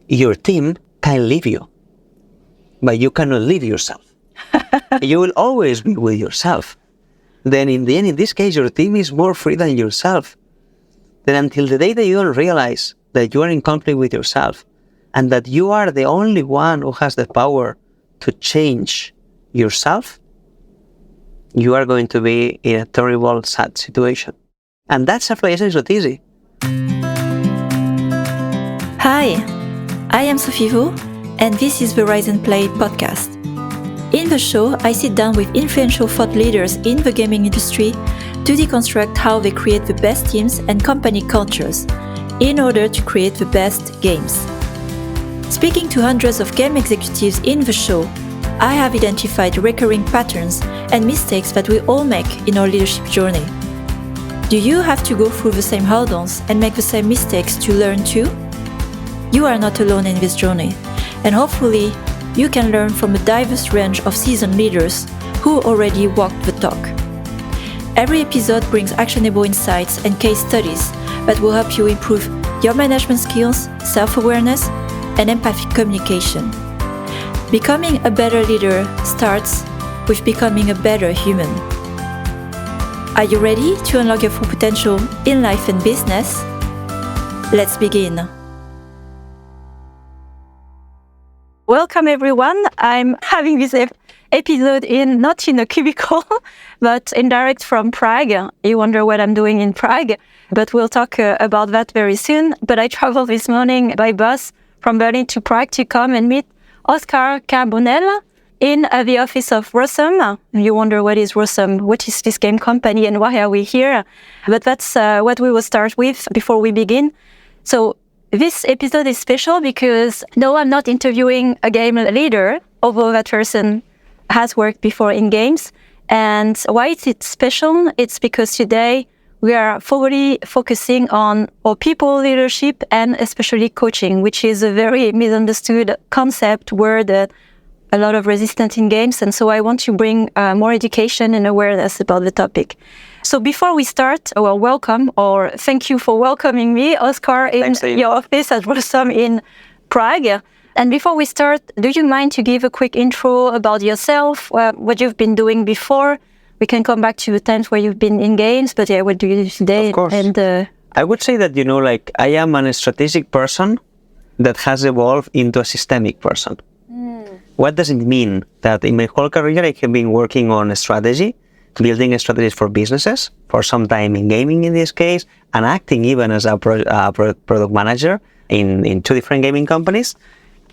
your team can leave you, but you cannot leave yourself. You will always be with yourself. Then in the end, in this case, your team is more free than yourself. Then until the day that you don't realize that you are in conflict with yourself and that you are the only one who has the power to change yourself, you are going to be in a terrible, sad situation. And that self-realization is not easy. Hi, I am Sophie, and this is the Rise and Play podcast. In the show, I sit down with influential thought leaders in the gaming industry to deconstruct how they create the best teams and company cultures in order to create the best games. Speaking to hundreds of game executives in the show, I have identified recurring patterns and mistakes that we all make in our leadership journey. Do you have to go through the same hurdles and make the same mistakes to learn too? You are not alone in this journey, and hopefully you can learn from a diverse range of seasoned leaders who already walked the talk. Every episode brings actionable insights and case studies that will help you improve your management skills, self-awareness, and empathic communication. Becoming a better leader starts with becoming a better human. Are you ready to unlock your full potential in life and business? Let's begin. Welcome everyone. I'm having this episode not in a cubicle, but in direct from Prague. You wonder what I'm doing in Prague, but we'll talk about that very soon. But I traveled this morning by bus from Berlin to Prague to come and meet Oscar Carbonell in the office of Rossum. You wonder what is Rossum, what is this game company, and why are we here? But that's what we will start with before we begin. So this episode is special because no, I'm not interviewing a game leader, although that person has worked before in games. And why is it special? It's because today we are fully focusing on our people leadership and especially coaching, which is a very misunderstood concept, word, a lot of resistance in games. And so I want to bring more education and awareness about the topic. So before we start, welcome, or thank you for welcoming me, Oscar, in your office at Rossum in Prague. And before we start, do you mind to give a quick intro about yourself, what you've been doing before? We can come back to the times where you've been in games, but yeah, what do you do today? Of course. And I would say that, I am a strategic person that has evolved into a systemic person. What does it mean? That in my whole career, I have been working on a strategy, building strategies for businesses, for some time in gaming in this case, and acting even as a product manager in two different gaming companies.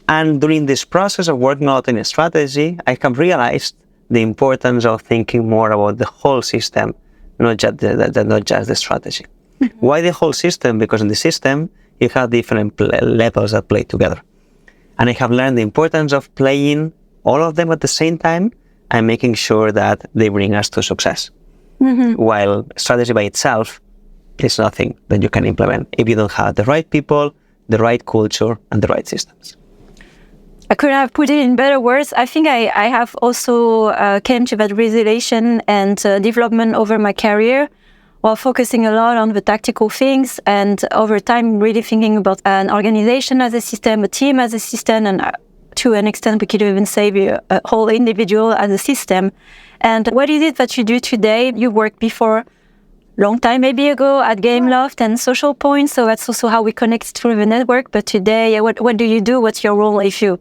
And during this process of working out in a strategy, I have realized the importance of thinking more about the whole system, not just the strategy. Why the whole system? Because in the system, you have different levels that play together. And I have learned the importance of playing all of them at the same time and making sure that they bring us to success. While strategy by itself is nothing that you can implement if you don't have the right people, the right culture, and the right systems. I could have put it in better words. I think I have also came to that realization and development over my career while focusing a lot on the tactical things, and over time really thinking about an organization as a system, a team as a system, and to an extent we could even say a whole individual as a system. And what is it that you do today? You worked before long time maybe ago at Gameloft and Social Point, so that's also how we connect through the network. But today, what do you do? What's your role if you...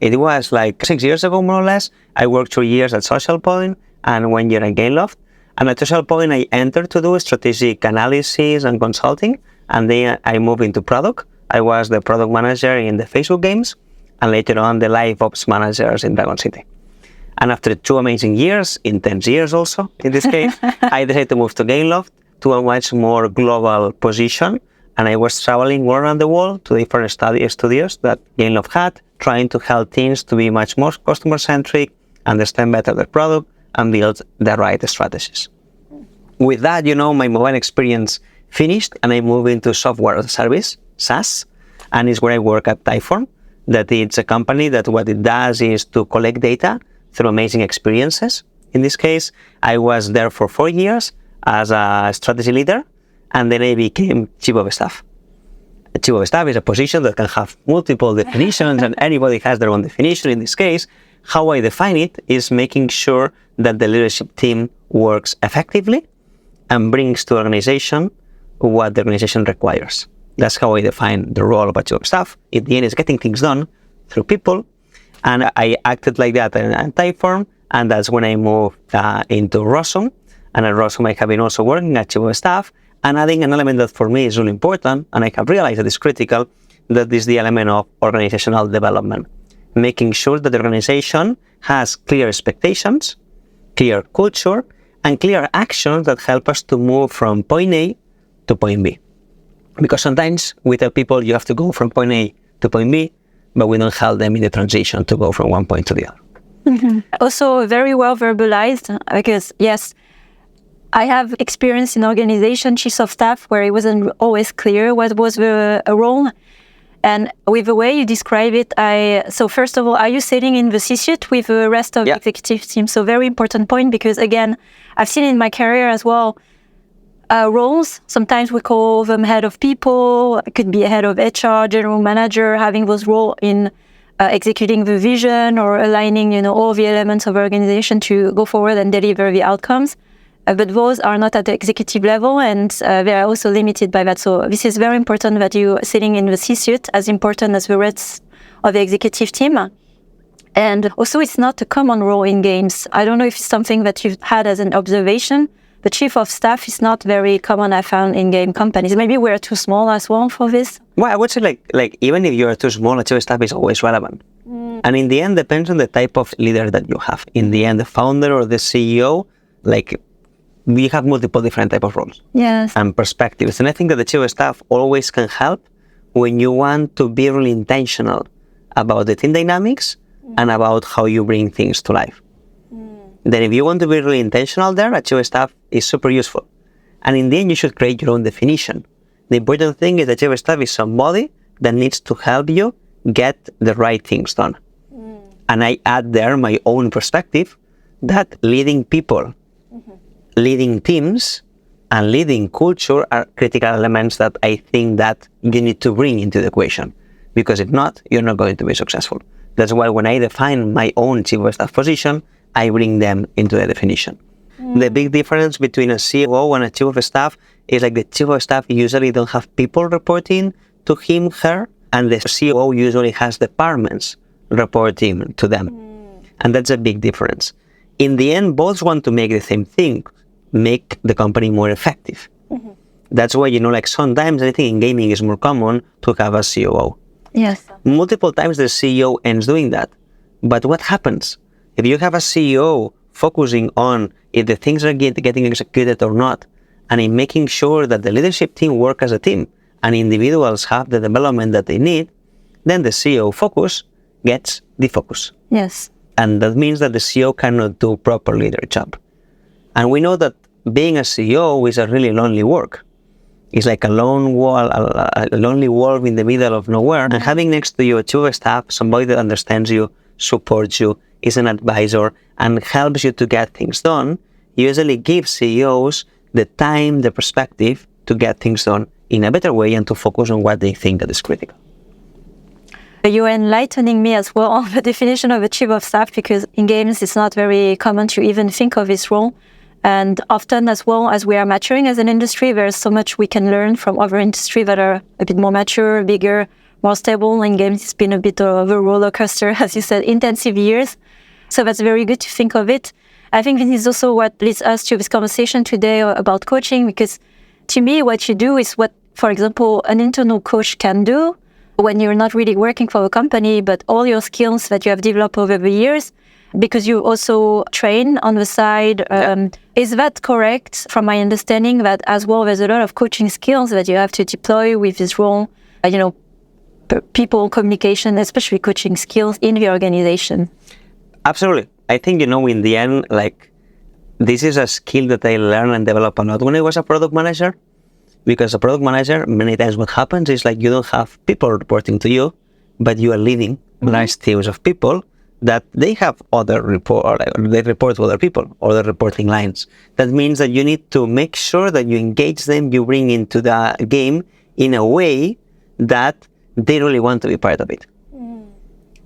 It was like 6 years ago, more or less. I worked 2 years at Social Point and 1 year at Gameloft. And at Social Point, I entered to do strategic analysis and consulting. And then I moved into product. I was the product manager in the Facebook games, and later on the live ops managers in Dragon City. And after 2 amazing years, intense years also, in this case, I decided to move to Gameloft to a much more global position. And I was traveling all around the world to different studios that Gameloft had, trying to help teams to be much more customer-centric, understand better the product, and build the right strategies. With that, my mobile experience finished, and I moved into software as a service, SaaS, and it's where I work at Typeform. That it's a company that what it does is to collect data through amazing experiences. In this case, I was there for 4 years as a strategy leader, and then I became chief of staff. A chief of staff is a position that can have multiple definitions, and anybody has their own definition. In this case, how I define it is making sure that the leadership team works effectively and brings to the organization what the organization requires. That's how I define the role of a chief of staff. In the end, it's getting things done through people, and I acted like that in Typeform, and that's when I moved into Rossum. And at Rossum, I have been also working at chief of staff, and adding an element that for me is really important, and I have realized that it's critical, that is the element of organizational development. Making sure that the organization has clear expectations, clear culture, and clear actions that help us to move from point A to point B. Because sometimes we tell people you have to go from point A to point B, but we don't help them in the transition to go from one point to the other. Mm-hmm. Also very well verbalized, because yes, I have experience in organization, chiefs of staff, where it wasn't always clear what was a role. And with the way you describe it, so first of all, are you sitting in the C-suite with the rest of the executive team? So very important point, because again, I've seen in my career as well, roles, sometimes we call them head of people, it could be a head of HR, general manager, having those roles in executing the vision or aligning, all the elements of organization to go forward and deliver the outcomes. But those are not at the executive level, and they are also limited by that. So this is very important that you sitting in the C-suite, as important as the rest of the executive team. And also, it's not a common role in games. I don't know if it's something that you've had as an observation. The chief of staff is not very common, I found, in game companies. Maybe we're too small as well for this. Well, I would say like even if you're too small, a chief of staff is always relevant. And in the end, depends on the type of leader that you have. In the end, the founder or the CEO, we have multiple different type of roles and perspectives. And I think that the chief of staff always can help when you want to be really intentional about the team dynamics and about how you bring things to life. Then if you want to be really intentional there, a chief of staff is super useful. And in the end, you should create your own definition. The important thing is that chief of staff is somebody that needs to help you get the right things done. And I add there my own perspective that leading people, leading teams, and leading culture are critical elements that I think that you need to bring into the equation. Because if not, you're not going to be successful. That's why when I define my own chief of staff position, I bring them into the definition. The big difference between a COO and a chief of staff is the chief of staff usually don't have people reporting to him, her, and the COO usually has departments reporting to them. And that's a big difference. In the end, both want to make the same thing, make the company more effective. That's why, sometimes I think in gaming is more common to have a COO. Yes. Multiple times the CEO ends doing that. But what happens? If you have a CEO focusing on if the things are getting executed or not, and in making sure that the leadership team work as a team and individuals have the development that they need, then the CEO focus gets the focus. Yes. And that means that the CEO cannot do properly their job. And we know that being a CEO is a really lonely work. It's like a lone wall, a lonely wolf in the middle of nowhere. And having next to you a chief of staff, somebody that understands you, supports you, is an advisor, and helps you to get things done, usually gives CEOs the time, the perspective to get things done in a better way and to focus on what they think that is critical. You're enlightening me as well on the definition of a chief of staff, because in games it's not very common to even think of this role. And often as well, as we are maturing as an industry, there's so much we can learn from other industries that are a bit more mature, bigger, more stable. In games, it's been a bit of a roller coaster, as you said, intensive years. So that's very good to think of it. I think this is also what leads us to this conversation today about coaching, because to me, what you do is what, for example, an internal coach can do when you're not really working for a company, but all your skills that you have developed over the years, because you also train on the side. Is that correct? From my understanding, that as well, there's a lot of coaching skills that you have to deploy with this role, people communication, especially coaching skills in the organization. Absolutely. I think, in the end, this is a skill that I learned and developed a lot when I was a product manager. Because a product manager, many times what happens is you don't have people reporting to you, but you are leading large teams of people that they have other they report to other people, other reporting lines. That means that you need to make sure that you engage them, you bring into the game in a way that they really want to be part of it.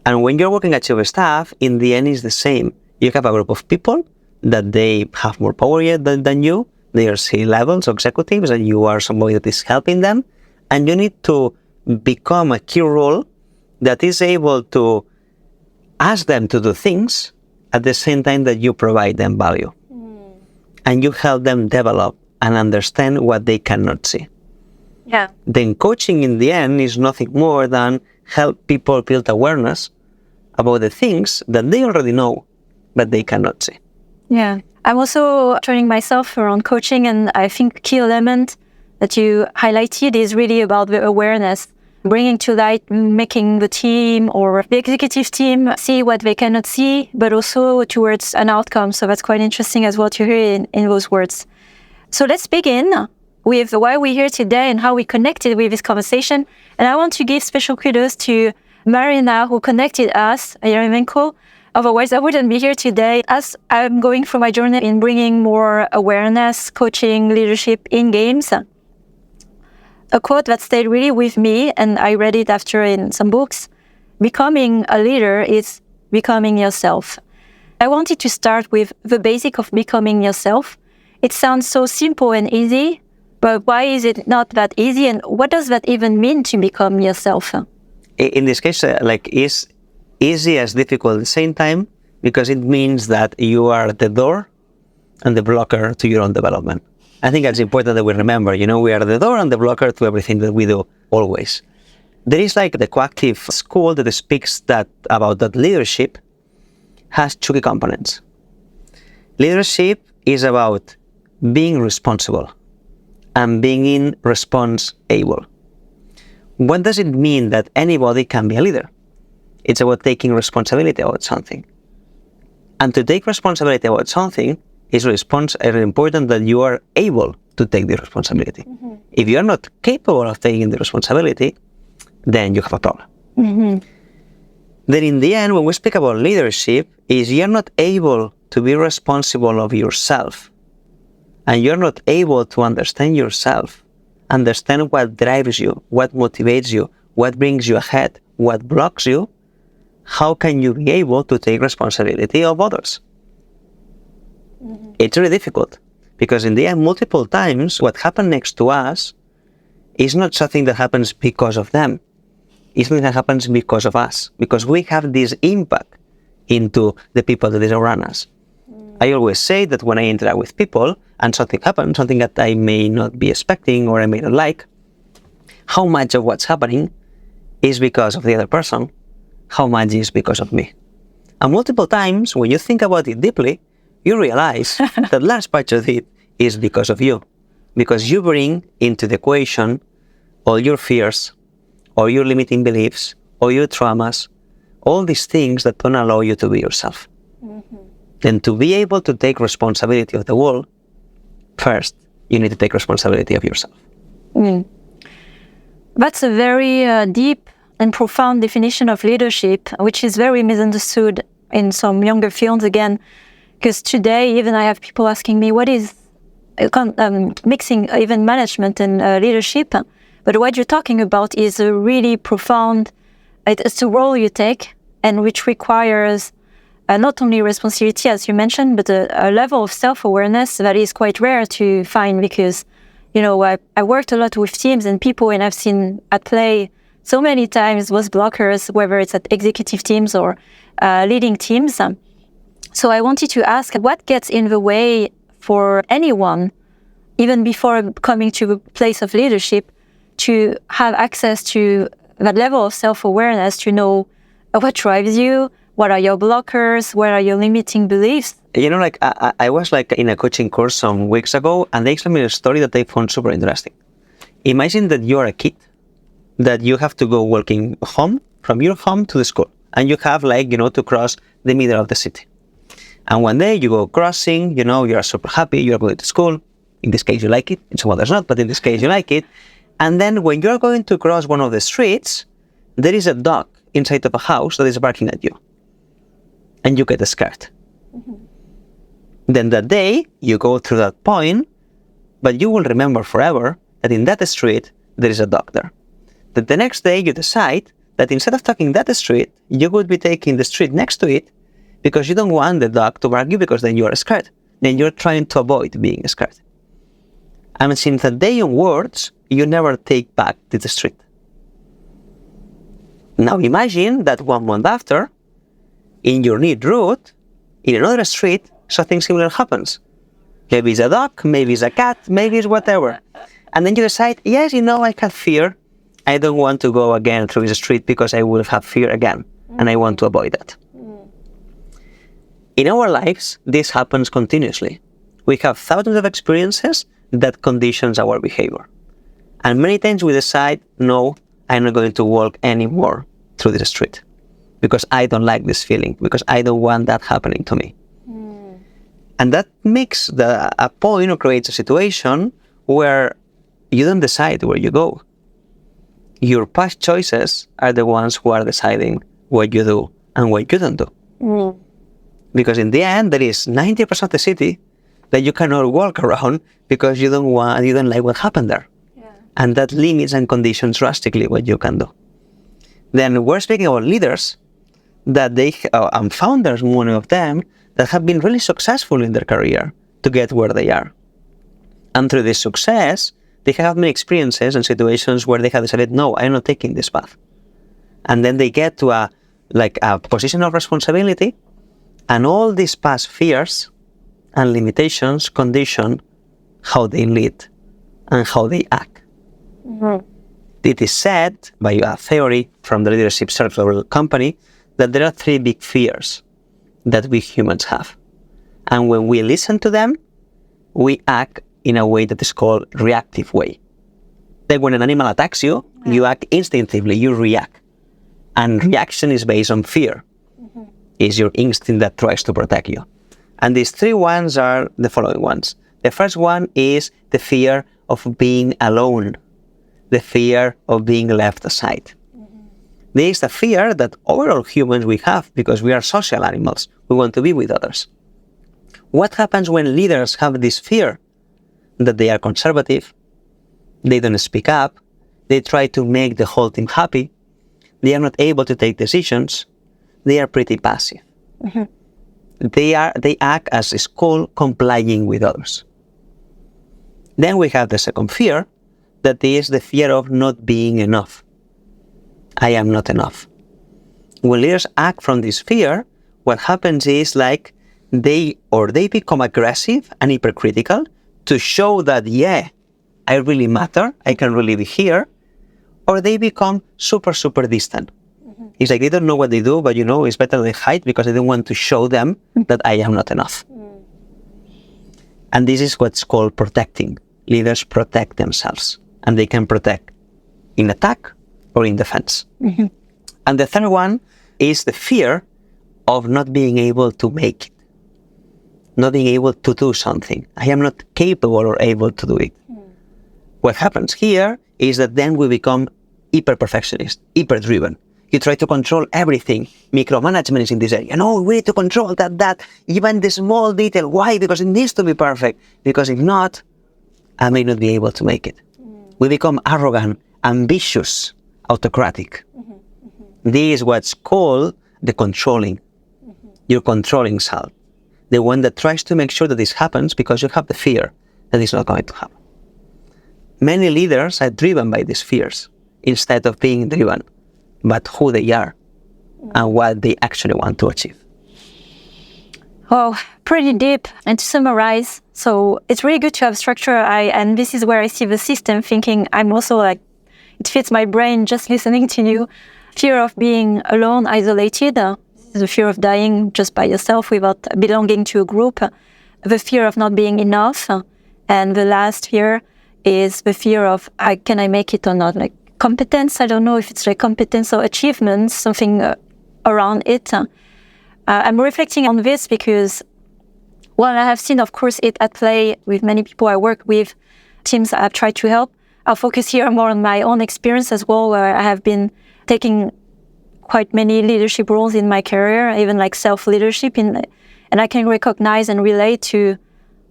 And when you're working at your staff, in the end, it's the same. You have a group of people that they have more power yet than you. They are C-levels, executives, and you are somebody that is helping them. And you need to become a key role that is able to ask them to do things at the same time that you provide them value. And you help them develop and understand what they cannot see. Yeah. Then coaching in the end is nothing more than help people build awareness about the things that they already know, but they cannot see. Yeah. I'm also training myself around coaching, and I think key element that you highlighted is really about the awareness, bringing to light, making the team or the executive team see what they cannot see, but also towards an outcome. So that's quite interesting as well to hear in those words. So let's begin with why we're here today and how we connected with this conversation. And I want to give special kudos to Marina, who connected us, Yaremenko. Otherwise, I wouldn't be here today, as I'm going through my journey in bringing more awareness, coaching, leadership in games. A quote that stayed really with me, and I read it after in some books: becoming a leader is becoming yourself. I wanted to start with the basic of becoming yourself. It sounds so simple and easy, but why is it not that easy? And what does that even mean to become yourself? In this case, is easy as difficult at the same time, because it means that you are the door and the blocker to your own development. I think that's important that we remember, we are the door and the blocker to everything that we do, always. There is like the coactive school that speaks about that leadership has two key components. Leadership is about being responsible and being response-able. What does it mean that anybody can be a leader? It's about taking responsibility about something. And to take responsibility about something, it's important that you are able to take the responsibility. Mm-hmm. If you are not capable of taking the responsibility, then you have a problem. Mm-hmm. Then in the end, when we speak about leadership, is you're not able to be responsible of yourself. And you're not able to understand yourself, understand what drives you, what motivates you, what brings you ahead, what blocks you. How can you be able to take responsibility of others? Mm-hmm. It's really difficult, because in the end, multiple times, what happened next to us is not something that happens because of them. It's something that happens because of us, because we have this impact into the people that is around us. I always say that when I interact with people and something happens, something that I may not be expecting or I may not like, how much of what's happening is because of the other person, how much is because of me. And multiple times, when you think about it deeply, you realize that large part of it is because of you. Because you bring into the equation all your fears, all your limiting beliefs, all your traumas, all these things that don't allow you to be yourself. Mm-hmm. Then to be able to take responsibility of the world, first, you need to take responsibility of yourself. Mm. That's a very deep and profound definition of leadership, which is very misunderstood in some younger fields again. Because today, even I have people asking me, what is mixing even management and leadership? But what you're talking about is a really profound, it's a role you take, and which requires not only responsibility, as you mentioned, but a level of self-awareness that is quite rare to find, because, I worked a lot with teams and people, and I've seen at play so many times those blockers, whether it's at executive teams or leading teams. So I wanted to ask, what gets in the way for anyone, even before coming to a place of leadership, to have access to that level of self-awareness, to know what drives you, what are your blockers, what are your limiting beliefs? I was in a coaching course some weeks ago, and they explained me a story that I found super interesting. Imagine that you're a kid, that you have to go walking home, from your home to the school, and you have to cross the middle of the city. And one day you go crossing, you're super happy, you're going to school. In this case, you like it. In some others not, but in this case, you like it. And then when you're going to cross one of the streets, there is a dog inside of a house that is barking at you. And you get scared. Mm-hmm. Then that day, you go through that point, but you will remember forever that in that street, there is a dog there. that the next day you decide that instead of taking that street, you would be taking the street next to it because you don't want the dog to bark you because then you are scared. Then you're trying to avoid being scared. And since that day onwards, you never take back to the street. Now imagine that 1 month after, in your new route, in another street, something similar happens. Maybe it's a dog, maybe it's a cat, maybe it's whatever. And then you decide, yes, I have fear. I don't want to go again through the street because I will have fear again. And I want to avoid that. In our lives, this happens continuously. We have thousands of experiences that conditions our behavior. And many times we decide, no, I'm not going to walk anymore through the street because I don't like this feeling, because I don't want that happening to me. And that makes a point or creates a situation where you don't decide where you go. Your past choices are the ones who are deciding what you do and what you don't do. Because in the end, there is 90% of the city that you cannot walk around because you don't like what happened there. Yeah. And that limits and conditions drastically what you can do. Then we're speaking about leaders that and founders, many of them, that have been really successful in their career to get where they are. And through this success, they have many experiences and situations where they have decided, no, I'm not taking this path. And then they get to a position of responsibility, and all these past fears and limitations condition how they lead and how they act. Mm-hmm. It is said by a theory from the leadership circle company that there are 3 big fears that we humans have. And when we listen to them, we act in a way that is called reactive way. Like when an animal attacks you, you act instinctively, you react. And reaction is based on fear. Mm-hmm. It's your instinct that tries to protect you. And these 3 ones are the following ones. The first one is the fear of being alone, the fear of being left aside. Mm-hmm. This is the fear that overall humans we have because we are social animals. We want to be with others. What happens when leaders have this fear? That they are conservative, they don't speak up, they try to make the whole team happy, they are not able to take decisions, they are pretty passive. Mm-hmm. They act as a school complying with others. Then we have the second fear, that is the fear of not being enough. I am not enough. When leaders act from this fear, what happens is they become aggressive and hypercritical to show that, I really matter, I can really be here, or they become super, super distant. Mm-hmm. It's like they don't know what they do, but it's better they hide because they don't want to show them that I am not enough. Mm. And this is what's called protecting. Leaders protect themselves, and they can protect in attack or in defense. Mm-hmm. And the third one is the fear of not being able to make it, not being able to do something. I am not capable or able to do it. Mm. What happens here is that then we become hyper-perfectionist, hyper-driven. You try to control everything. Micromanagement is in this area. No, we need to control that, even the small detail. Why? Because it needs to be perfect. Because if not, I may not be able to make it. Mm. We become arrogant, ambitious, autocratic. Mm-hmm. Mm-hmm. This is what's called the controlling. Mm-hmm. You're controlling self. The one that tries to make sure that this happens because you have the fear that it's not going to happen. Many leaders are driven by these fears instead of being driven by who they are and what they actually want to achieve. Oh, pretty deep. And to summarize, so it's really good to have structure. And this is where I see the system thinking. I'm also it fits my brain just listening to you. Fear of being alone, isolated. The fear of dying just by yourself without belonging to a group, the fear of not being enough, and the last fear is the fear of can I make it or not, competence. I don't know if it's competence or achievements, something around it. I'm reflecting on this because, I have seen, of course, it at play with many people I work with, teams I've tried to help. I'll focus here more on my own experience as well, where I have been taking quite many leadership roles in my career, even self-leadership, and I can recognize and relate to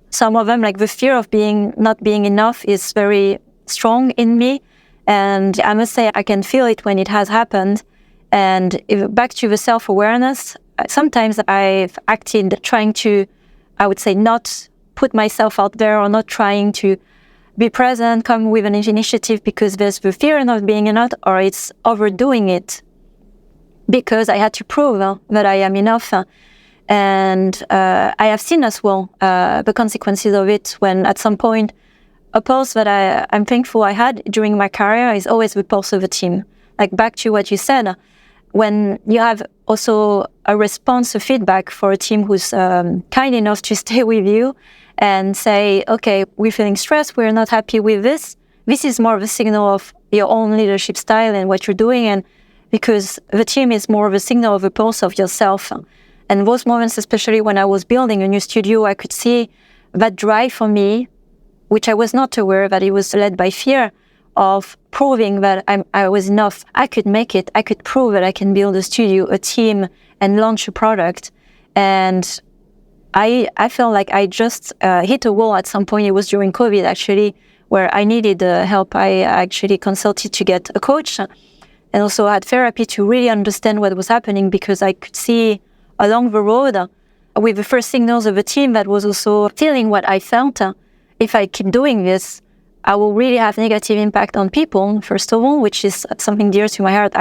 some of them. The fear of not being enough is very strong in me, And I must say, I can feel it when it has happened. And back to the self-awareness, sometimes I've acted trying to, I would say, not put myself out there or not trying to be present, come with an initiative because there's the fear of not being enough, or it's overdoing it because I had to prove that I am enough. And I have seen as well the consequences of it when at some point, a pulse that I'm thankful I had during my career is always the pulse of a team. Like back to what you said, when you have also a response, a feedback for a team who's kind enough to stay with you and say, okay, we're feeling stressed, we're not happy with this. This is more of a signal of your own leadership style and what you're doing, and because the team is more of a signal of a pulse of yourself. And those moments, especially when I was building a new studio, I could see that drive for me, which I was not aware that it was led by fear of proving that I was enough. I could make it. I could prove that I can build a studio, a team, and launch a product. And I felt like I just hit a wall at some point. It was during COVID, actually, where I needed help. I actually consulted to get a coach and also had therapy to really understand what was happening, because I could see along the road with the first signals of a team that was also feeling what I felt. If I keep doing this, I will really have negative impact on people, first of all, which is something dear to my heart.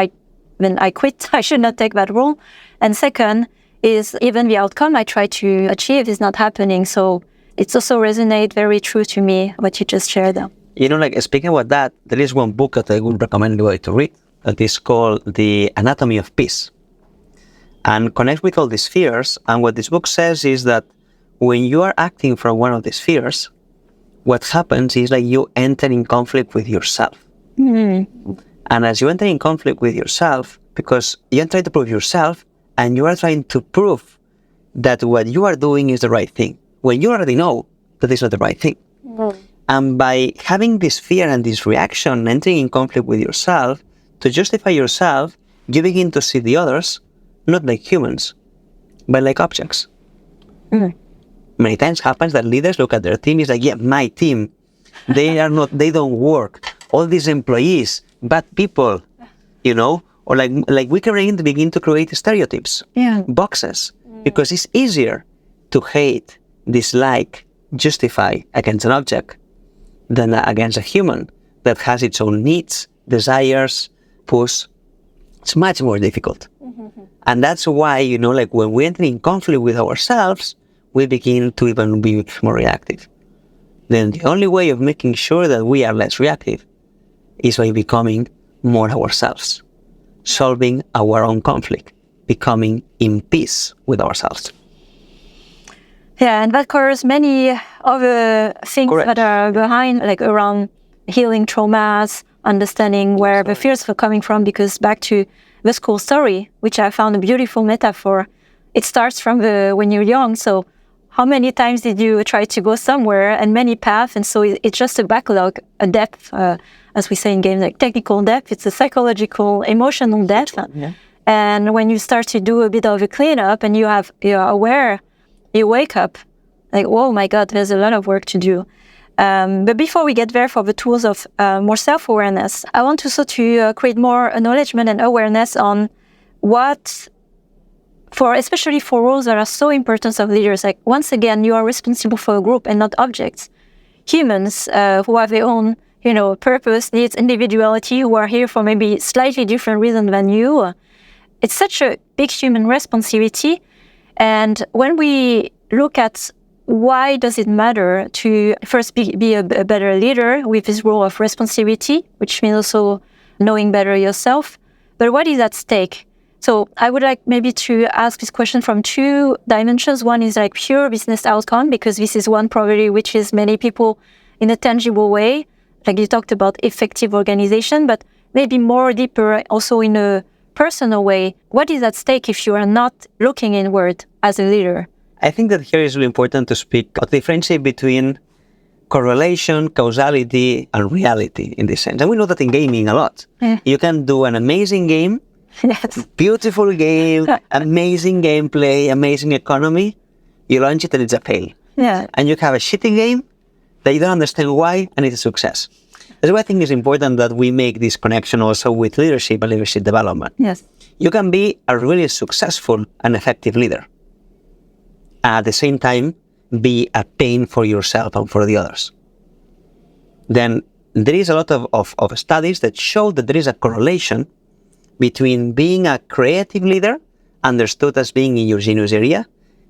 When I quit, I should not take that role. And second is even the outcome I try to achieve is not happening. So it's also resonate very true to me, what you just shared. You know, like speaking about that, there is one book that I would recommend you to read that is called The Anatomy of Peace, and connect with all these fears. And what this book says is that when you are acting from one of these fears, what happens is like you enter in conflict with yourself. Mm-hmm. And as you enter in conflict with yourself, because you are trying to prove yourself, and you are trying to prove that what you are doing is the right thing, when you already know that it's not the right thing. Mm-hmm. And by having this fear and this reaction, entering in conflict with yourself, to justify yourself, you begin to see the others not like humans, but like objects. Mm-hmm. Many times happens that leaders look at their team, is like, yeah, my team, they don't work. All these employees, bad people, you know, or like we can begin to create stereotypes, boxes, because it's easier to hate, dislike, justify against an object than against a human that has its own needs, desires, push. It's much more difficult. Mm-hmm. And that's why, you know, like when we enter in conflict with ourselves, we begin to even be more reactive. Then the only way of making sure that we are less reactive is by becoming more ourselves, solving our own conflict, becoming in peace with ourselves. Yeah, and that covers many other things Correct. That are behind, like around healing traumas, understanding where the fears were coming from, because back to the school story, which I found a beautiful metaphor, it starts from when you're young. So how many times did you try to go somewhere, and many paths, and so it's just a backlog, a depth, as we say in games, like technical depth. It's a psychological, emotional depth. Yeah. And when you start to do a bit of a cleanup and you're aware, you wake up like, oh my God, there's a lot of work to do. But before we get there for the tools of more self-awareness, I want also to create more acknowledgement and awareness on what, especially for roles that are so important of leaders. Like, once again, you are responsible for a group and not objects. Humans who have their own, purpose, needs, individuality, who are here for maybe slightly different reasons than you. It's such a big human responsibility. And when we look at why does it matter to first be a better leader with this role of responsibility, which means also knowing better yourself, but what is at stake? So I would like maybe to ask this question from two dimensions. One is like pure business outcome, because this is one probably which is many people in a tangible way, like you talked about effective organization, but maybe more deeper also in a personal way. What is at stake if you are not looking inward as a leader? I think that here is really important to speak, to differentiate between correlation, causality, and reality in this sense. And we know that in gaming a lot. Yeah. You can do an amazing game, yes, beautiful game, amazing gameplay, amazing economy. You launch it and it's a fail. Yeah. And you have a shitty game that you don't understand why, and it's a success. That's why I think it's important that we make this connection also with leadership and leadership development. Yes. You can be a really successful and effective leader. At the same time, be a pain for yourself and for the others. Then there is a lot of studies that show that there is a correlation between being a creative leader, understood as being in your genius area,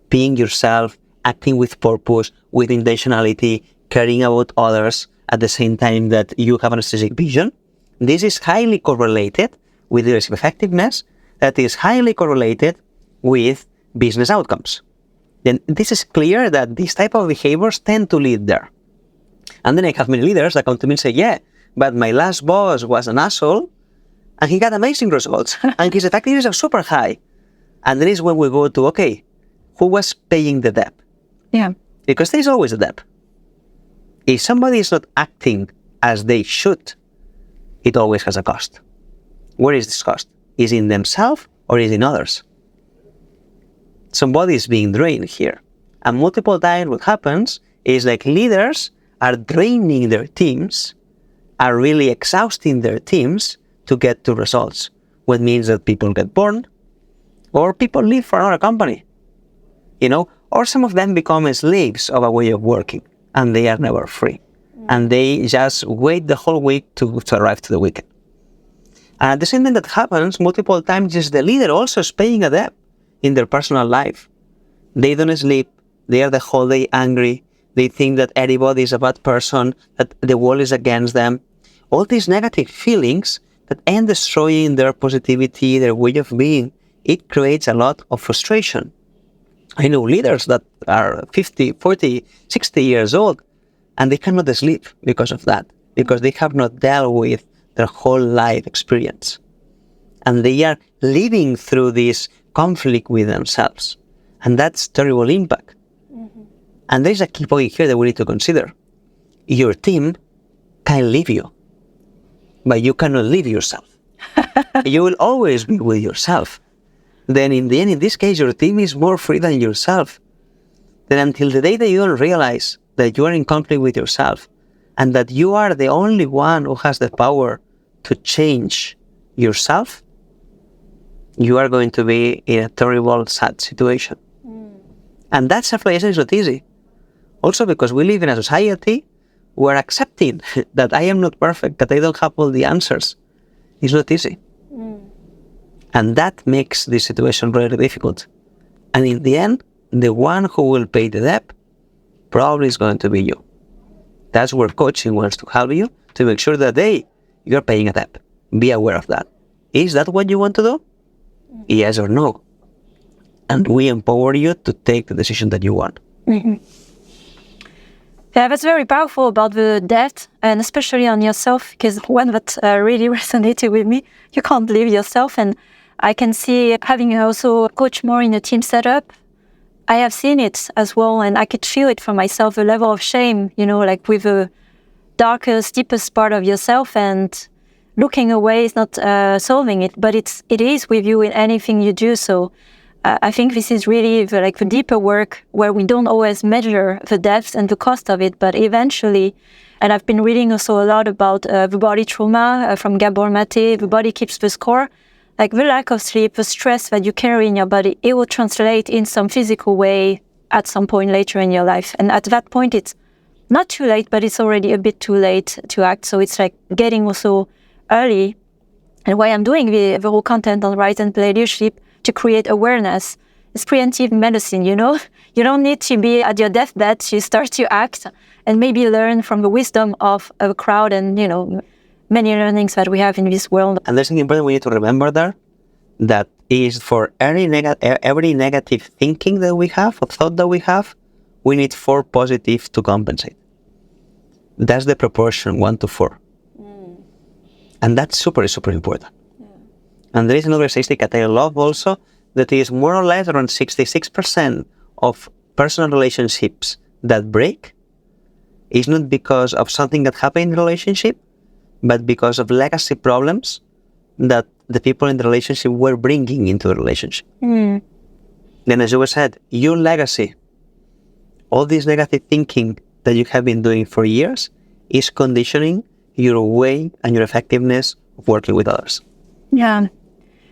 being yourself, acting with purpose, with intentionality, caring about others, at the same time that you have a strategic vision. This is highly correlated with leadership effectiveness, that is highly correlated with business outcomes. Then this is clear that these type of behaviors tend to lead there. And then I have many leaders that come to me and say, yeah, but my last boss was an asshole and he got amazing results and his effectiveness is super high. And then is when we go to, okay, who was paying the debt? Yeah. Because there is always a debt. If somebody is not acting as they should, it always has a cost. Where is this cost? Is it in themselves or is it in others? Somebody is being drained here. And multiple times what happens is like leaders are draining their teams, are really exhausting their teams to get to results. What means that people get burned or people leave for another company, or some of them become slaves of a way of working and they are never free. And they just wait the whole week to arrive to the weekend. And at the same time that happens, multiple times is the leader also is paying a debt in their personal life. They don't sleep. They are the whole day angry. They think that everybody is a bad person, that the world is against them. All these negative feelings that end destroying their positivity, their way of being, it creates a lot of frustration. I know leaders that are 50, 40, 60 years old, and they cannot sleep because of that, because they have not dealt with their whole life experience. And they are living through this conflict with themselves. And that's terrible impact. Mm-hmm. And there's a key point here that we need to consider. Your team can leave you, but you cannot leave yourself. You will always be with yourself. Then in the end, in this case, your team is more free than yourself. Then until the day that you don't realize that you are in conflict with yourself and that you are the only one who has the power to change yourself, you are going to be in a terrible, sad situation. And that self-realization is not easy. Also because we live in a society where accepting that I am not perfect, that I don't have all the answers, is not easy. And that makes this situation really difficult. And in the end, the one who will pay the debt probably is going to be you. That's where coaching wants to help you to make sure that, hey, you're paying a debt. Be aware of that. Is that what you want to do? Yes or no? And we empower you to take the decision that you want. Mm-hmm. Yeah, that's very powerful about the debt, and especially on yourself, because one that really resonated with me, you can't leave yourself. And I can see, having also coached more in a team setup, I have seen it as well, and I could feel it for myself, a level of shame, like with the darkest, deepest part of yourself, and looking away is not solving it, but it is with you in anything you do. So I think this is really the deeper work where we don't always measure the depth and the cost of it, but eventually, and I've been reading also a lot about the body trauma from Gabor Mate, the body keeps the score, like the lack of sleep, the stress that you carry in your body, it will translate in some physical way at some point later in your life. And at that point, it's not too late, but it's already a bit too late to act. So it's like getting also early. And why I'm doing the whole content on Rise and Play Leadership, to create awareness. It's preemptive medicine, You don't need to be at your deathbed. You start to act and maybe learn from the wisdom of a crowd and, many learnings that we have in this world. And there's something important we need to remember there, that is for every negative thinking that we have, or thought that we have, we need 4 positive to compensate. That's the proportion, 1 to 4. And that's super, super important. And there is another statistic that I love also, that is more or less around 66% of personal relationships that break is not because of something that happened in the relationship, but because of legacy problems that the people in the relationship were bringing into the relationship. Then as you said, your legacy, all this negative thinking that you have been doing for years, is conditioning your way and your effectiveness of working with others. Yeah.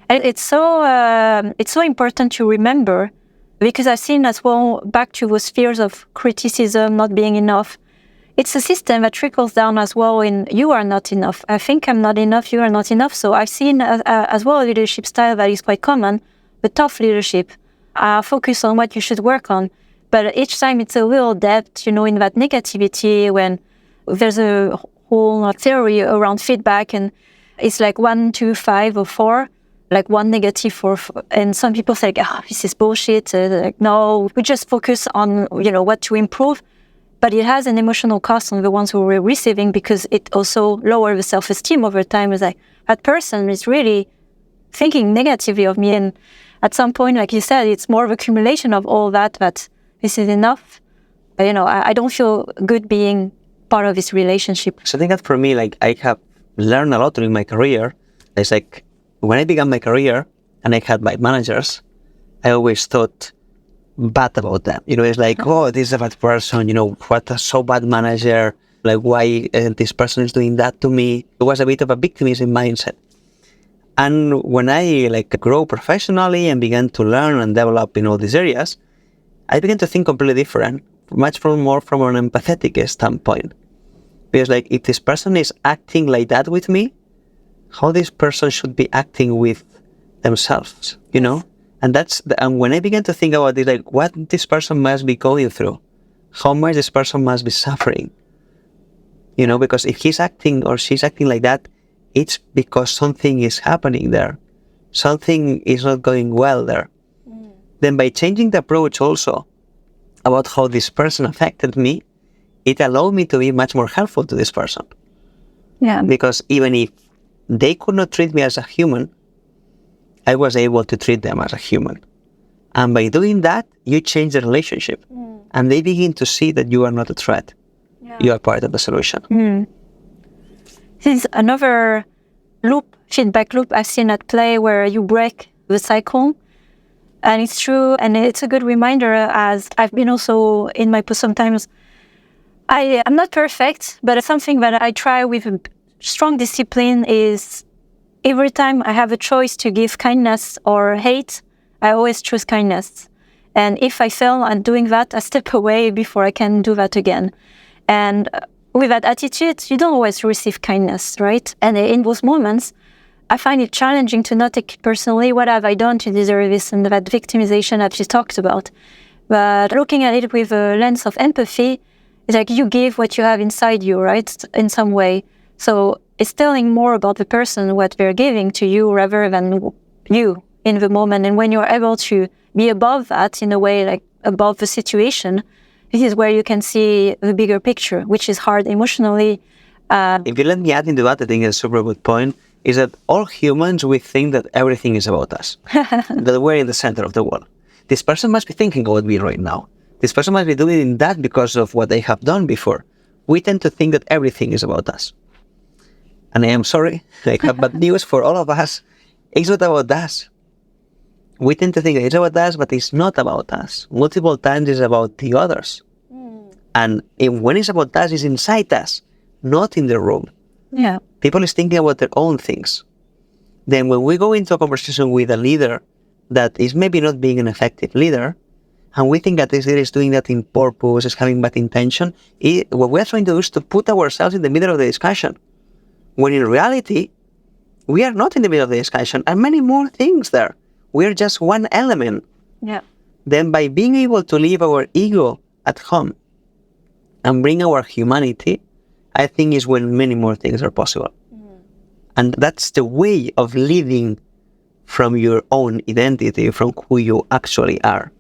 And it's so important to remember, because I've seen as well, back to those fears of criticism not being enough. It's a system that trickles down as well in you are not enough. I think I'm not enough, you are not enough. So I've seen as well a leadership style that is quite common, the tough leadership. Focus on what you should work on. But each time it's a little depth, in that negativity, when there's a whole theory around feedback, and it's like 1, 2, 5, or 4, like 1 negative, 4, and some people say, this is bullshit. Like, no, we just focus on, what to improve. But it has an emotional cost on the ones who were receiving, because it also lowers the self-esteem over time. It's like, that person is really thinking negatively of me. And at some point, like you said, it's more of accumulation of all that this is enough. I don't feel good being part of this relationship. So I think that for me, like, I have learned a lot during my career. It's like, when I began my career and I had my managers, I always thought bad about them. It's like, oh, this is a bad person, what a so bad manager, like, why this person is doing that to me. It was a bit of a victimism mindset. And when I grow professionally and began to learn and develop in all these areas, I began to think completely different, much more from an empathetic standpoint. Because if this person is acting like that with me, how this person should be acting with themselves, And and when I began to think about this, what this person must be going through, how much this person must be suffering, because if he's acting or she's acting like that, it's because something is happening there. Something is not going well there. Then by changing the approach also about how this person affected me, it allowed me to be much more helpful to this person. Yeah. Because even if they could not treat me as a human, I was able to treat them as a human. And by doing that, you change the relationship. And they begin to see that you are not a threat. Yeah. You are part of the solution. This is another feedback loop I've seen at play, where you break the cycle. And it's true, and it's a good reminder, as I've been also in my post sometimes. I'm not perfect, but something that I try with strong discipline is, every time I have a choice to give kindness or hate, I always choose kindness. And if I fail at doing that, I step away before I can do that again. And with that attitude, you don't always receive kindness, right? And in those moments, I find it challenging to not take it personally. What have I done to deserve this? And that victimization that you talked about. But looking at it with a lens of empathy, it's like you give what you have inside you, right? In some way. So it's telling more about the person, what they're giving to you, rather than you in the moment. And when you're able to be above that, in a way, above the situation, this is where you can see the bigger picture, which is hard emotionally. If you let me add into that, I think it's a super good point, is that all humans, we think that everything is about us, that we're in the center of the world. This person must be thinking about me right now. This person must be doing that because of what they have done before. We tend to think that everything is about us. And I am sorry, I have bad news for all of us. It's not about us. We tend to think it's about us, but it's not about us. Multiple times it's about the others. And when it's about us, it's inside us, not in the room. Yeah. People is thinking about their own things. Then when we go into a conversation with a leader that is maybe not being an effective leader, and we think that this leader is doing that in purpose, is having bad intention, what we're trying to do is to put ourselves in the middle of the discussion. When in reality, we are not in the middle of the discussion, and many more things there. We're just one element. Yeah. Then by being able to leave our ego at home and bring our humanity, I think is when many more things are possible. And that's the way of living from your own identity, from who you actually are.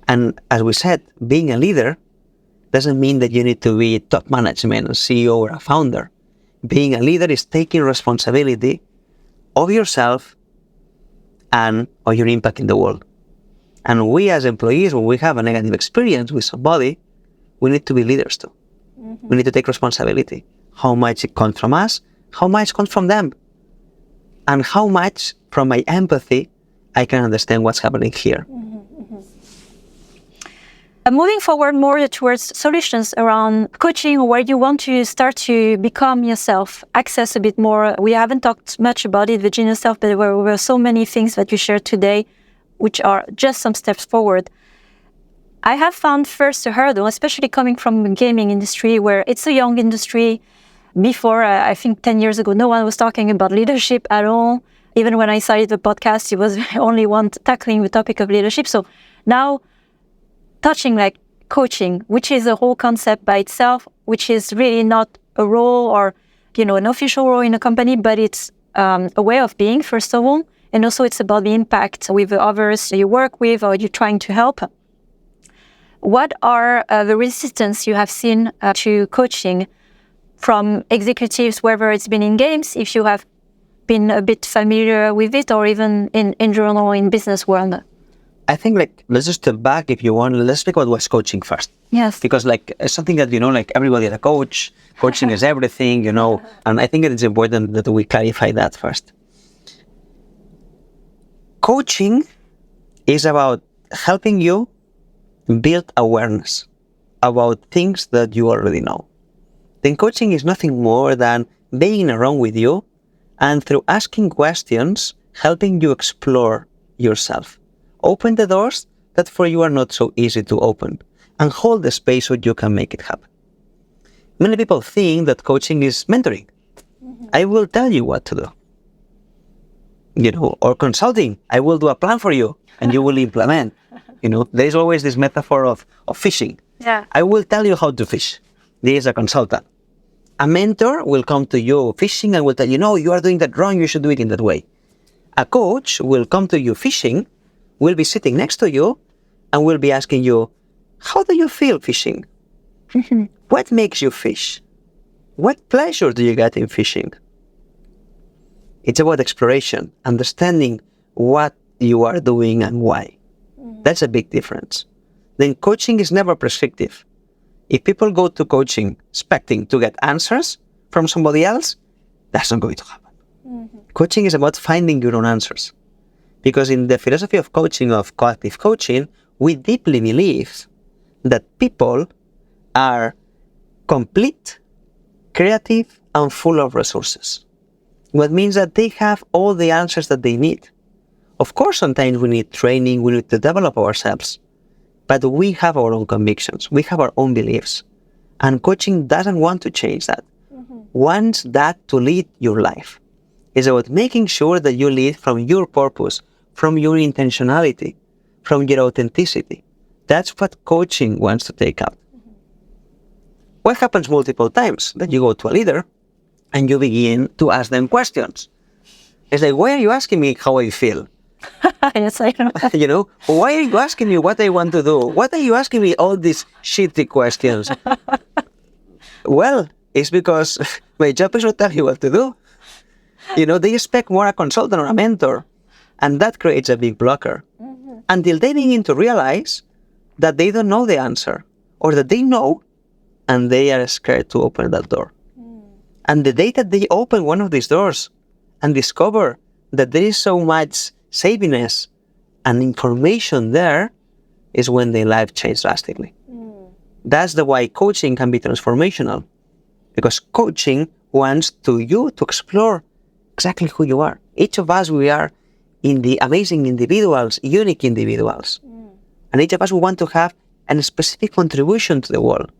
And as we said, being a leader doesn't mean that you need to be top management, a CEO or a founder. Being a leader is taking responsibility of yourself and of your impact in the world. And we as employees, when we have a negative experience with somebody, we need to be leaders too. We need to take responsibility. How much it comes from us, how much comes from them, and how much from my empathy I can understand what's happening here. Moving forward more towards solutions around coaching, where you want to start to become yourself, access a bit more. We haven't talked much about it, the genius self, but there were so many things that you shared today, which are just some steps forward. I have found first a hurdle, especially coming from the gaming industry, where it's a young industry. Before, I think 10 years ago, no one was talking about leadership at all. Even when I started the podcast, it was the only one tackling the topic of leadership. So now, touching like coaching, which is a whole concept by itself, which is really not a role or, an official role in a company, but it's a way of being, first of all. And also it's about the impact with the others you work with or you're trying to help. What are the resistance you have seen to coaching from executives, whether it's been in games, if you have been a bit familiar with it, or even in general in business world? I think let's just step back if you want. Let's speak about what's coaching first. Yes. Because it's something that, everybody is a coach. Coaching is everything, and I think it is important that we clarify that first. Coaching is about helping you build awareness about things that you already know. Then coaching is nothing more than being around with you and through asking questions, helping you explore yourself. Open the doors that for you are not so easy to open and hold the space so you can make it happen. Many people think that coaching is mentoring. Mm-hmm. I will tell you what to do. Or consulting. I will do a plan for you and you will implement. There is always this metaphor of fishing. Yeah. I will tell you how to fish. There is a consultant. A mentor will come to you fishing and will tell you, you are doing that wrong, you should do it in that way. A coach will come to you fishing, will be sitting next to you, and will be asking you, how do you feel fishing? What makes you fish? What pleasure do you get in fishing? It's about exploration, understanding what you are doing and why. That's a big difference. Then coaching is never prescriptive. If people go to coaching expecting to get answers from somebody else, that's not going to happen. Mm-hmm. Coaching is about finding your own answers. Because in the philosophy of coaching, of coactive coaching, we deeply believe that people are complete, creative, and full of resources. What means that they have all the answers that they need. Of course, sometimes we need training, we need to develop ourselves. But we have our own convictions, we have our own beliefs. And coaching doesn't want to change that. Mm-hmm. Wants that to lead your life. It's about making sure that you lead from your purpose, from your intentionality, from your authenticity. That's what coaching wants to take up. Mm-hmm. What happens multiple times? That you go to a leader and you begin to ask them questions. It's like, why are you asking me how I feel? Yes, I know. Why are you asking me what I want to do? What are you asking me all these shitty questions? Well, it's because my job is to tell you what to do. They expect more a consultant or a mentor, and that creates a big blocker. Mm-hmm. Until they begin to realize that they don't know the answer, or that they know, and they are scared to open that door. Mm. And the day that they open one of these doors and discover that there is so much savviness and information there is when their life changes drastically. Mm. That's the why coaching can be transformational. Because coaching wants you to explore exactly who you are. Each of us, we are in the amazing individuals, unique individuals. Mm. And each of us, we want to have a specific contribution to the world.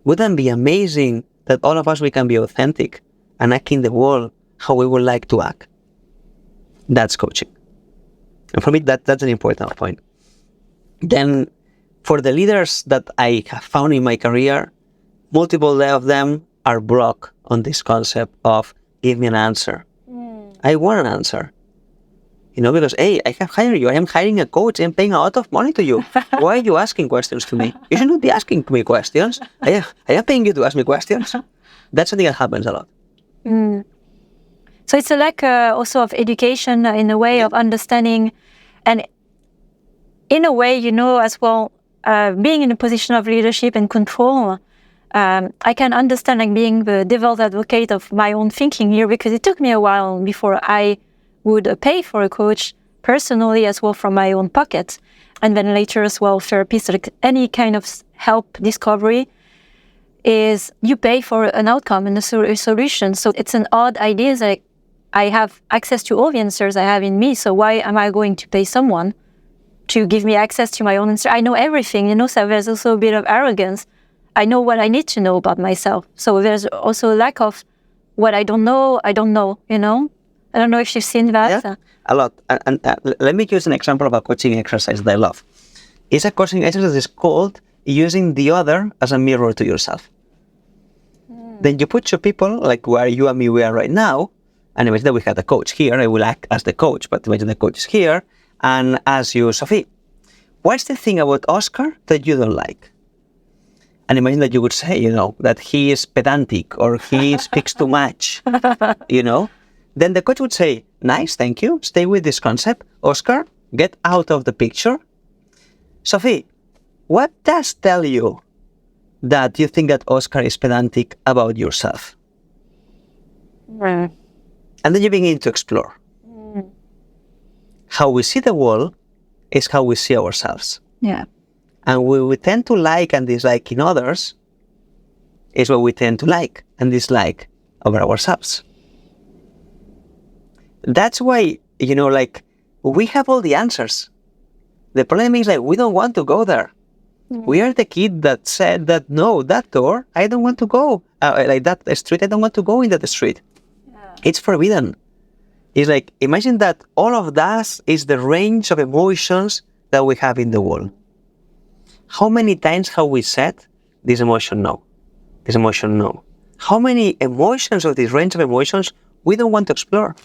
Wouldn't it be amazing that all of us, we can be authentic and act in the world how we would like to act? That's coaching. And for me, that's an important point. Then, for the leaders that I have found in my career, multiple of them are blocked on this concept of give me an answer. Mm. I want an answer. Because, hey, I have hired you. I am hiring a coach. I'm paying a lot of money to you. Why are you asking questions to me? You should not be asking me questions. I am paying you to ask me questions. That's something that happens a lot. Mm. So it's a lack also of education in a way of understanding, and in a way, as well, being in a position of leadership and control, I can understand being the devil's advocate of my own thinking here, because it took me a while before I would pay for a coach personally as well from my own pocket. and then later as well, therapists, like any kind of help discovery, is you pay for an outcome and a solution. So it's an odd idea. It's like, I have access to all the answers I have in me, so why am I going to pay someone to give me access to my own answer? I know everything, so there's also a bit of arrogance. I know what I need to know about myself. So there's also a lack of what I don't know, I don't know. I don't know if you've seen that. Yeah, a lot. And let me use an example of a coaching exercise that I love. It's a coaching exercise that is called using the other as a mirror to yourself. Then you put two people, like where you and me we are right now, and imagine that we had a coach here. I will act as the coach, but imagine the coach is here, and ask you, Sophie, what's the thing about Oscar that you don't like? And imagine that you would say, that he is pedantic or he speaks too much, Then the coach would say, nice, thank you. Stay with this concept. Oscar, get out of the picture. Sophie, what does tell you that you think that Oscar is pedantic about yourself? And then you begin to explore. How we see the world is how we see ourselves. Yeah. And what we tend to like and dislike in others is what we tend to like and dislike over ourselves. That's why, we have all the answers. The problem is we don't want to go there. We are the kid that said that, no, that door, I don't want to go. That street, I don't want to go in that street. Yeah. It's forbidden. It's imagine that all of that is the range of emotions that we have in the world. How many times have we said, this emotion, no. This emotion, no. How many emotions of this range of emotions we don't want to explore?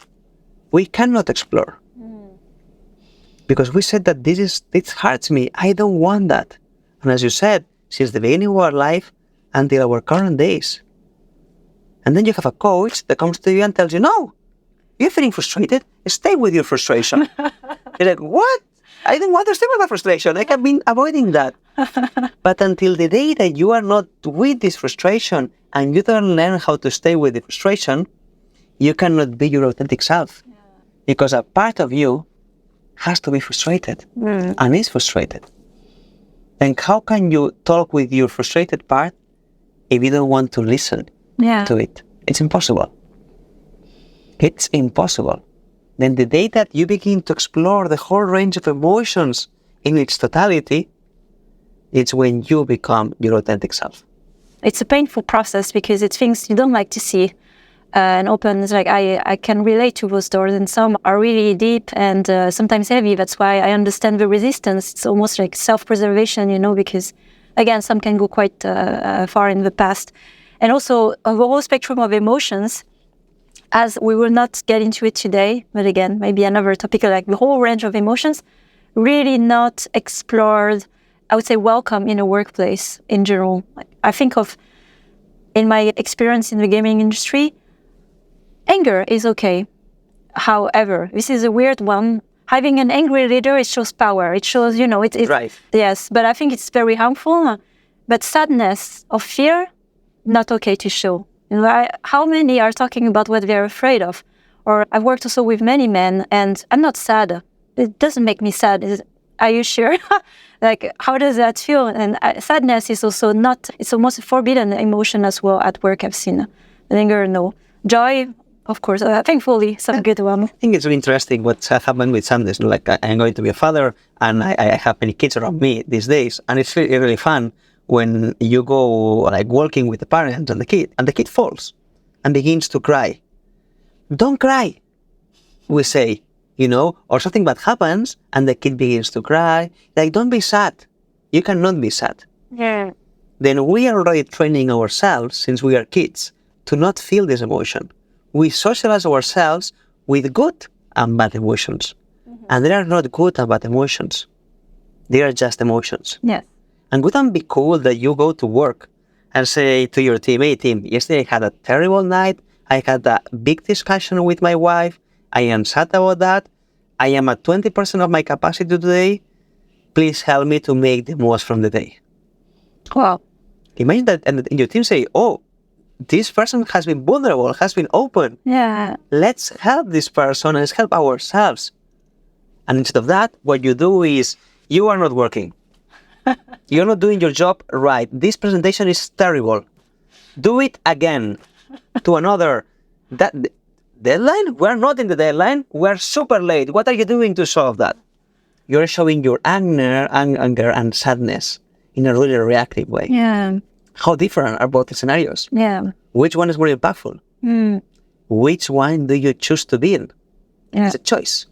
We cannot explore. Because we said that this hurts me. I don't want that. And as you said, since the beginning of our life until our current days. And then you have a coach that comes to you and tells you, no, you're feeling frustrated. Stay with your frustration. You're like, what? I don't want to stay with my frustration. I have been avoiding that. But until the day that you are not with this frustration and you don't learn how to stay with the frustration, you cannot be your authentic self. Yeah. Because a part of you has to be frustrated and is frustrated. Then how can you talk with your frustrated part if you don't want to listen to it? It's impossible. It's impossible. Then the day that you begin to explore the whole range of emotions in its totality, it's when you become your authentic self. It's a painful process because it's things you don't like to see and open. It's I can relate to those doors, and some are really deep and sometimes heavy. That's why I understand the resistance. It's almost like self-preservation, because again, some can go quite far in the past. And also a whole spectrum of emotions, as we will not get into it today, but again, maybe another topic, like the whole range of emotions, really not explored, I would say welcome in a workplace in general. I think of, in my experience in the gaming industry, anger is okay. However, this is a weird one. Having an angry leader, it shows power. It shows, it's right. Yes, but I think it's very harmful. But sadness or fear, not okay to show. How many are talking about what they're afraid of? Or I've worked also with many men, and I'm not sad. It doesn't make me sad. Are you sure? How does that feel? And sadness is also not, it's almost a forbidden emotion as well at work, I've seen. Anger, no. Joy, of course, thankfully, some good one. I think it's really interesting what's happened with sadness. I'm going to be a father, and I have many kids around me these days, and it's really, really fun when you go walking with the parents and the kid falls and begins to cry. Don't cry, we say, or something bad happens and the kid begins to cry. Don't be sad. You cannot be sad. Yeah. Then we are already training ourselves since we are kids to not feel this emotion. We socialize ourselves with good and bad emotions. Mm-hmm. And there are not good and bad emotions. They are just emotions. Yes. And wouldn't it be cool that you go to work and say to your team, hey team, yesterday I had a terrible night. I had a big discussion with my wife. I am sad about that. I am at 20% of my capacity today. Please help me to make the most from the day. Wow. Imagine that, and your team say, oh, this person has been vulnerable, has been open. Yeah. Let's help this person and let's help ourselves. And instead of that, what you do is you are not working. You're not doing your job right. This presentation is terrible. Do it again to another deadline. We're not in the deadline. We're super late. What are you doing to solve that? You're showing your anger and sadness in a really reactive way. Yeah. How different are both the scenarios? Yeah. Which one is more impactful? Which one do you choose to be in? Yeah. It's a choice.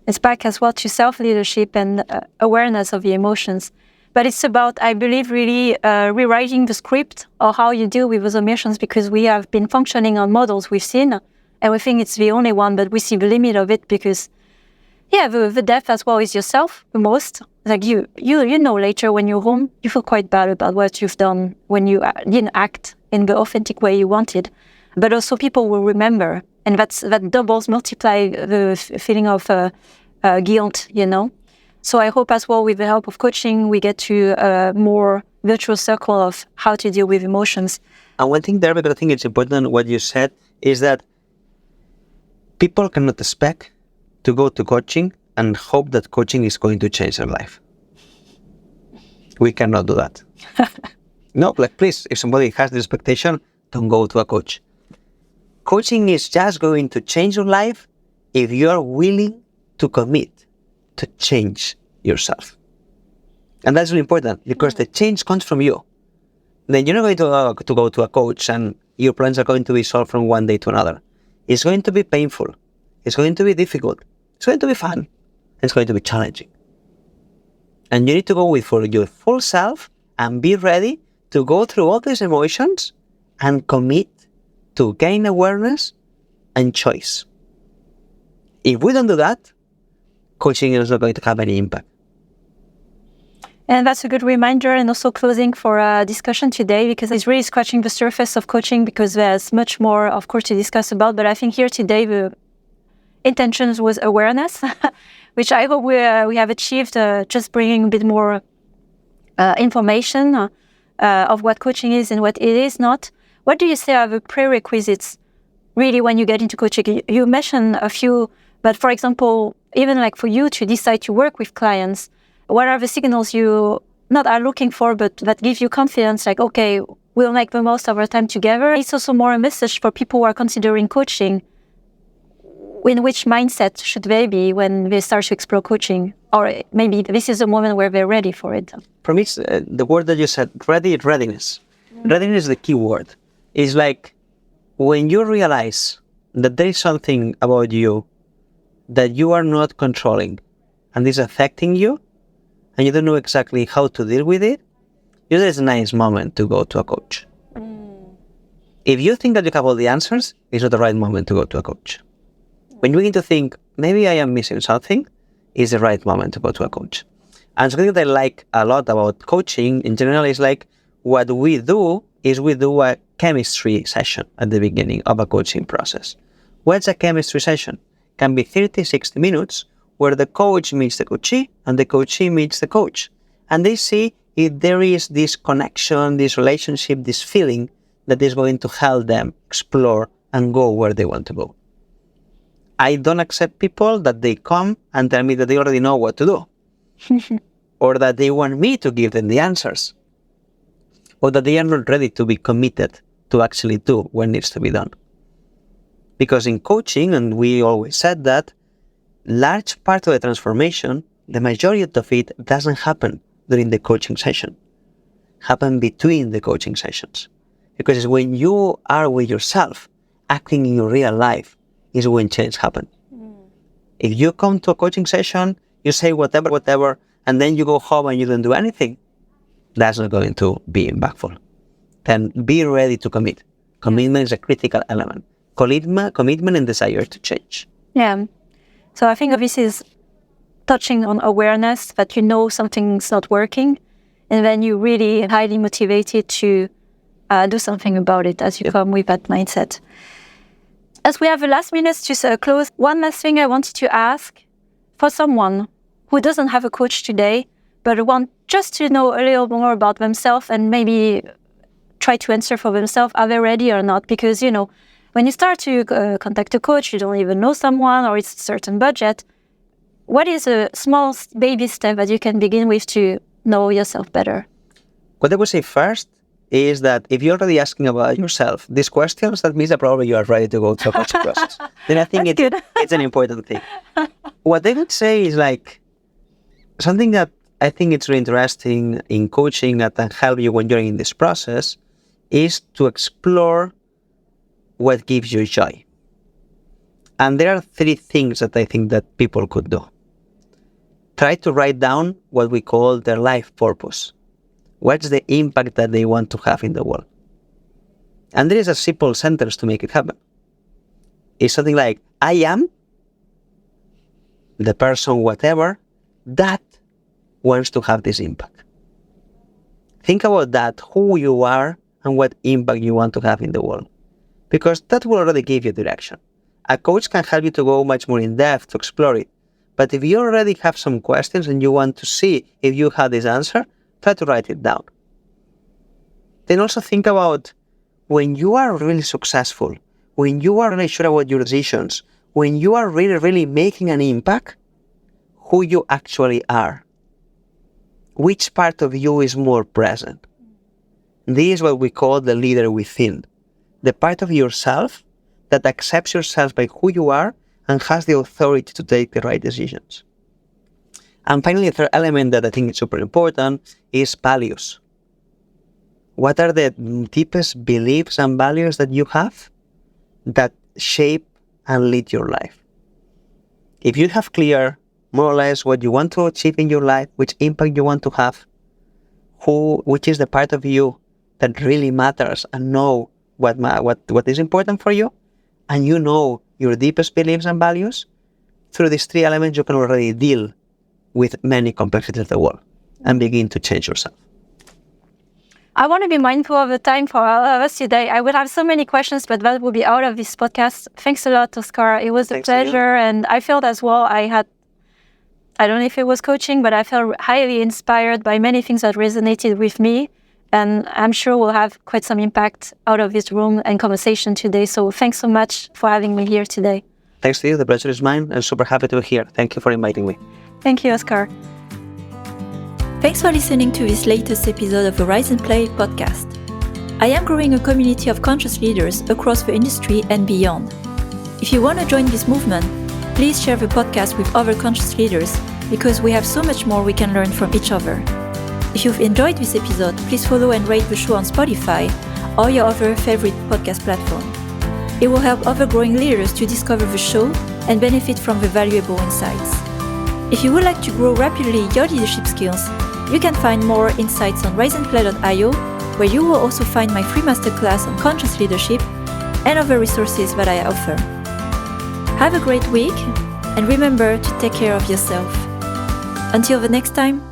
It's back as well to self-leadership and awareness of the emotions. But it's about, I believe, really rewriting the script or how you deal with those emotions, because we have been functioning on models we've seen, and we think it's the only one, but we see the limit of it because, the depth as well is yourself the most. Like you know later when you're home, you feel quite bad about what you've done when you didn't act in the authentic way you wanted. But also people will remember, and that multiply the feeling of guilt, So I hope as well with the help of coaching, we get to a more virtuous circle of how to deal with emotions. And one thing there, because I think it's important what you said, is that people cannot expect to go to coaching and hope that coaching is going to change their life. We cannot do that. No, please, if somebody has the expectation, don't go to a coach. Coaching is just going to change your life if you are willing to commit to change yourself. And that's really important, because the change comes from you. Then you're not going to go to a coach and your plans are going to be solved from one day to another. It's going to be painful. It's going to be difficult. It's going to be fun. It's going to be challenging. And you need to go for your full self and be ready to go through all these emotions and commit to gain awareness and choice. If we don't do that, coaching is not going to have any impact. And that's a good reminder, and also closing for a discussion today, because it's really scratching the surface of coaching, because there's much more, of course, to discuss about. But I think here today the intentions was awareness, which I hope we have achieved, just bringing a bit more information of what coaching is and what it is not. What do you say are the prerequisites, really, when you get into coaching? You mentioned a few, but for example, even like for you to decide to work with clients, what are the signals you not are looking for, but that give you confidence, like, okay, we'll make the most of our time together? It's also more a message for people who are considering coaching. In which mindset should they be when they start to explore coaching? Or maybe this is a moment where they're ready for it. For me, it's, the word that you said, readiness. Readiness is the key word. It's like when you realize that there is something about you that you are not controlling and is affecting you, and you don't know exactly how to deal with it, usually it's a nice moment to go to a coach. If you think that you have all the answers, it's not the right moment to go to a coach. When you begin to think, maybe I am missing something, it's the right moment to go to a coach. And something that I like a lot about coaching in general is like, what we do is we do a chemistry session at the beginning of a coaching process. What's a chemistry session? Can be 30, 60 minutes where the coach meets the coachee and the coachee meets the coach. And they see if there is this connection, this relationship, this feeling that is going to help them explore and go where they want to go. I don't accept people that they come and tell me that they already know what to do. Or that they want me to give them the answers. Or that they are not ready to be committed to actually do what needs to be done. Because in coaching, and we always said that, large part of the transformation, the majority of it doesn't happen during the coaching session. Happen between the coaching sessions. Because it's when you are with yourself, acting in your real life, is when change happens. If you come to a coaching session, you say whatever, and then you go home and you don't do anything, that's not going to be impactful. Then be ready to commit. Commitment is a critical element. Commitment and desire to change. Yeah. So I think this is touching on awareness that you know something's not working, and then you're really highly motivated to do something about it as you come with that mindset. As we have the last minutes to close, one last thing I wanted to ask, for someone who doesn't have a coach today, but want just to know a little more about themselves and maybe try to answer for themselves, are they ready or not? Because, when you start to contact a coach, you don't even know someone or it's a certain budget. what is a small baby step that you can begin with to know yourself better? What I would say first is that if you're already asking about yourself these questions, that means that probably you are ready to go to a coaching process. Then I think it's an important thing. What I would say is like something that I think it's really interesting in coaching that can help you when you're in this process is to explore what gives you joy. And there are 3 things that I think that people could do. Try to write down what we call their life purpose. What's the impact that they want to have in the world? And there is a simple sentence to make it happen. It's something like, I am the person, whatever, that wants to have this impact. Think about that, who you are and what impact you want to have in the world. Because that will already give you direction. A coach can help you to go much more in depth to explore it. But if you already have some questions and you want to see if you have this answer, try to write it down. Then also think about when you are really successful, when you are really sure about your decisions, when you are really, really making an impact, who you actually are. Which part of you is more present? This is what we call the leader within. The part of yourself that accepts yourself by who you are and has the authority to take the right decisions. And finally, the third element that I think is super important is values. What are the deepest beliefs and values that you have that shape and lead your life? If you have clear, more or less, what you want to achieve in your life, which impact you want to have, which is the part of you that really matters, and know what is important for you, and you know your deepest beliefs and values, through these 3 elements, you can already deal with many complexities of the world and begin to change yourself. I want to be mindful of the time for all of us today. I would have so many questions, but that will be out of this podcast. Thanks a lot, Oscar. It was a pleasure. And I felt as well, I don't know if it was coaching, but I felt highly inspired by many things that resonated with me. And I'm sure we'll have quite some impact out of this room and conversation today. So thanks so much for having me here today. Thanks to you. The pleasure is mine. I'm super happy to be here. Thank you for inviting me. Thank you, Oscar. Thanks for listening to this latest episode of the Rise and Play podcast. I am growing a community of conscious leaders across the industry and beyond. If you want to join this movement, please share the podcast with other conscious leaders because we have so much more we can learn from each other. If you've enjoyed this episode, please follow and rate the show on Spotify or your other favorite podcast platform. It will help other growing leaders to discover the show and benefit from the valuable insights. If you would like to grow rapidly your leadership skills, you can find more insights on riseandplay.io, where you will also find my free masterclass on conscious leadership and other resources that I offer. Have a great week, and remember to take care of yourself. Until the next time,